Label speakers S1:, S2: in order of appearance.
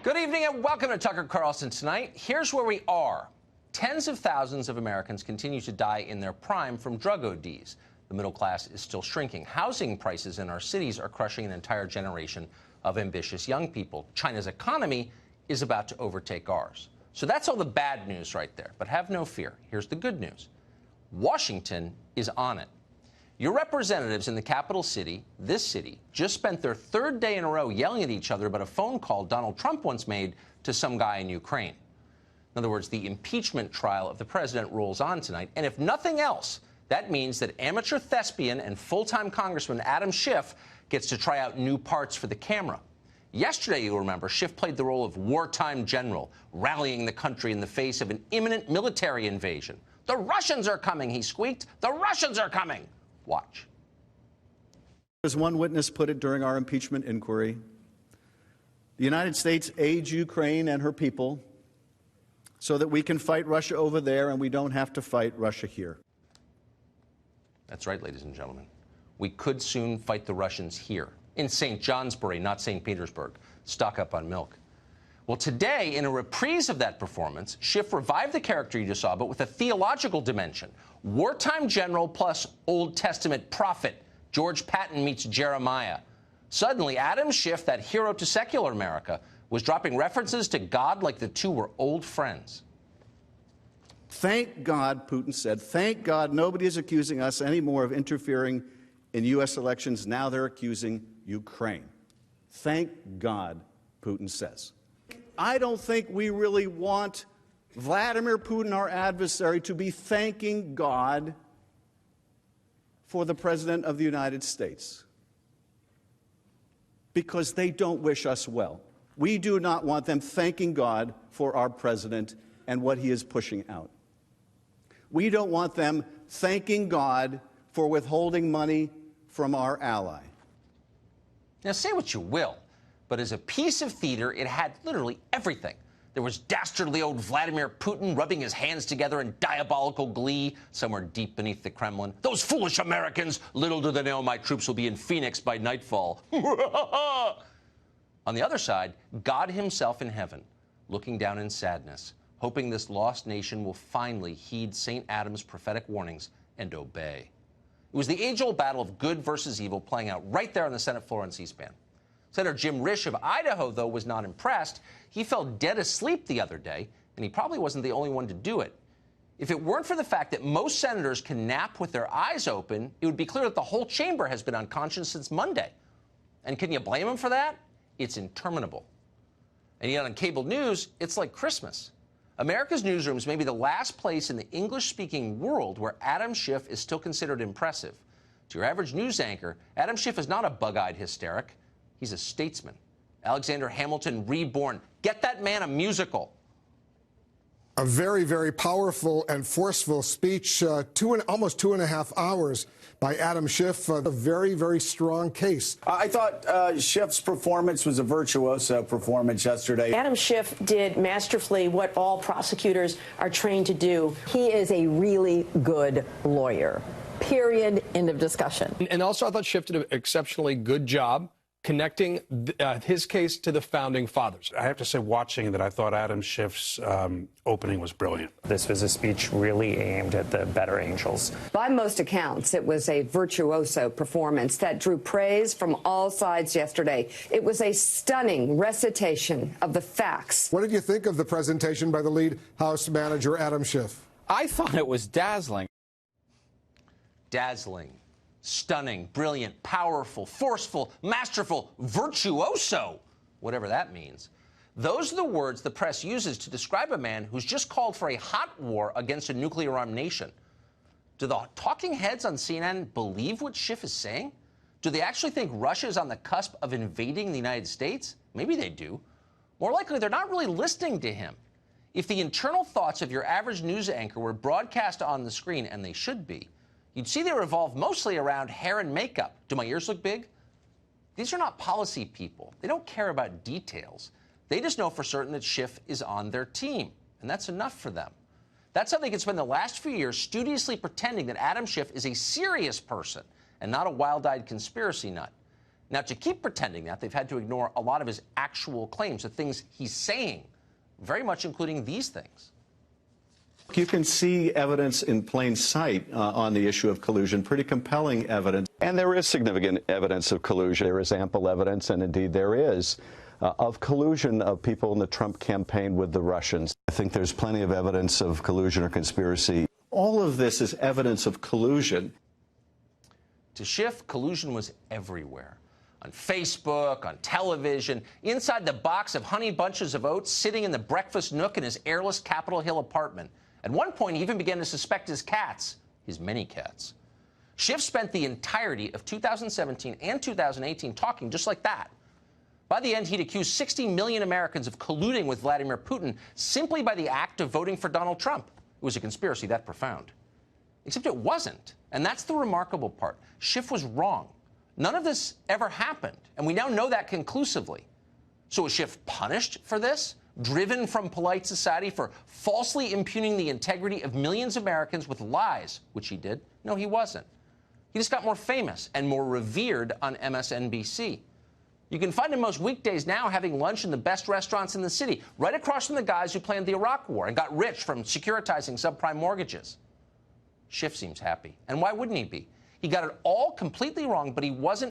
S1: Good evening and welcome to Tucker Carlson Tonight. Here's where we are. Tens of thousands of Americans continue to die in their prime from drug ODs. The middle class is still shrinking. Housing prices in our cities are crushing an entire generation of ambitious young people. China's economy is about to overtake ours. So that's all the bad news right there. But have no fear. Here's the good news. Washington is on it. Your representatives in the capital city, this city, just spent their third day in a row yelling at each other about a phone call Donald Trump once made to some guy in Ukraine. In other words, the impeachment trial of the president rolls on tonight. And if nothing else, that means that amateur thespian and full-time Congressman Adam Schiff gets to try out new parts for the camera. Yesterday, you'll remember, Schiff played the role of wartime general, rallying the country in the face of an imminent military invasion. The Russians are coming, he squeaked. The Russians are coming. Watch.
S2: As one witness put it during our impeachment inquiry, the United States aids Ukraine and her people so that we can fight Russia over there and we don't have to fight Russia here.
S1: That's right, ladies and gentlemen. We could soon fight the Russians here, in St. Johnsbury, not St. Petersburg. Stock up on milk. Well, today, in a reprise of that performance, Schiff revived the character you just saw, but with a theological dimension. Wartime general plus Old Testament prophet. George Patton meets Jeremiah. Suddenly, Adam Schiff, that hero to secular America, was dropping references to God like the two were old friends.
S2: Thank God, Putin said, thank God nobody is accusing us anymore of interfering in U.S. elections. Now they're accusing Ukraine. Thank God, Putin says. I don't think we really want Vladimir Putin, our adversary, to be thanking God for the President of the United States, because they don't wish us well. We do not want them thanking God for our president and what he is pushing out. We don't want them thanking God for withholding money from our ally.
S1: Now, say what you will, but as a piece of theater, it had literally everything. There was dastardly old Vladimir Putin rubbing his hands together in diabolical glee somewhere deep beneath the Kremlin. Those foolish Americans! Little do they know my troops will be in Phoenix by nightfall. On the other side, God himself in heaven, looking down in sadness, hoping this lost nation will finally heed St. Adam's prophetic warnings and obey. It was the age-old battle of good versus evil playing out right there on the Senate floor on C-SPAN. Senator Jim Risch of Idaho, though, was not impressed. He fell dead asleep the other day, and he probably wasn't the only one to do it. If it weren't for the fact that most senators can nap with their eyes open, it would be clear that the whole chamber has been unconscious since Monday. And can you blame him for that? It's interminable. And yet on cable news, it's like Christmas. America's newsrooms may be the last place in the English-speaking world where Adam Schiff is still considered impressive. To your average news anchor, Adam Schiff is not a bug-eyed hysteric. He's a statesman. Alexander Hamilton reborn. Get that man a musical.
S3: A very, very powerful and forceful speech, almost 2.5 hours by Adam Schiff. A very, very strong case.
S4: I thought Schiff's performance was a virtuoso performance yesterday.
S5: Adam Schiff did masterfully what all prosecutors are trained to do.
S6: He is a really good lawyer. Period. End of discussion.
S7: And also, I thought Schiff did an exceptionally good job connecting his case to the founding fathers.
S8: I have to say, watching that, I thought Adam Schiff's opening was brilliant.
S9: This was a speech really aimed at the better angels.
S10: By most accounts, it was a virtuoso performance that drew praise from all sides yesterday. It was a stunning recitation of the facts.
S3: What did you think of the presentation by the lead House manager, Adam Schiff?
S11: I thought it was dazzling.
S1: Dazzling. Stunning, brilliant, powerful, forceful, masterful, virtuoso, whatever that means. Those are the words the press uses to describe a man who's just called for a hot war against a nuclear-armed nation. Do the talking heads on CNN believe what Schiff is saying? Do they actually think Russia is on the cusp of invading the United States? Maybe they do. More likely, they're not really listening to him. If the internal thoughts of your average news anchor were broadcast on the screen, and they should be, you'd see they revolve mostly around hair and makeup. Do my ears look big? These are not policy people. They don't care about details. They just know for certain that Schiff is on their team, and that's enough for them. That's how they could spend the last few years studiously pretending that Adam Schiff is a serious person and not a wild-eyed conspiracy nut. Now, to keep pretending that, they've had to ignore a lot of his actual claims, the things he's saying, very much including these things.
S2: You can see evidence in plain sight on the issue of collusion, pretty compelling evidence.
S12: And there is significant evidence of collusion. There is ample evidence, and indeed there is, of collusion of people in the Trump campaign with the Russians. I think there's plenty of evidence of collusion or conspiracy.
S2: All of this is evidence of collusion.
S1: To Schiff, collusion was everywhere. On Facebook, on television, inside the box of Honey Bunches of Oats, sitting in the breakfast nook in his airless Capitol Hill apartment. At one point, he even began to suspect his cats, his many cats. Schiff spent the entirety of 2017 and 2018 talking just like that. By the end, he'd accused 60 million Americans of colluding with Vladimir Putin simply by the act of voting for Donald Trump. It was a conspiracy that profound. Except it wasn't. And that's the remarkable part. Schiff was wrong. None of this ever happened, and we now know that conclusively. So was Schiff punished for this? Driven from polite society for falsely impugning the integrity of millions of Americans with lies, which he did? No, he wasn't. He just got more famous and more revered on MSNBC. You can find him most weekdays now having lunch in the best restaurants in the city, right across from the guys who planned the Iraq War and got rich from securitizing subprime mortgages. Schiff seems happy. And why wouldn't he be? He got it all completely wrong, but he wasn't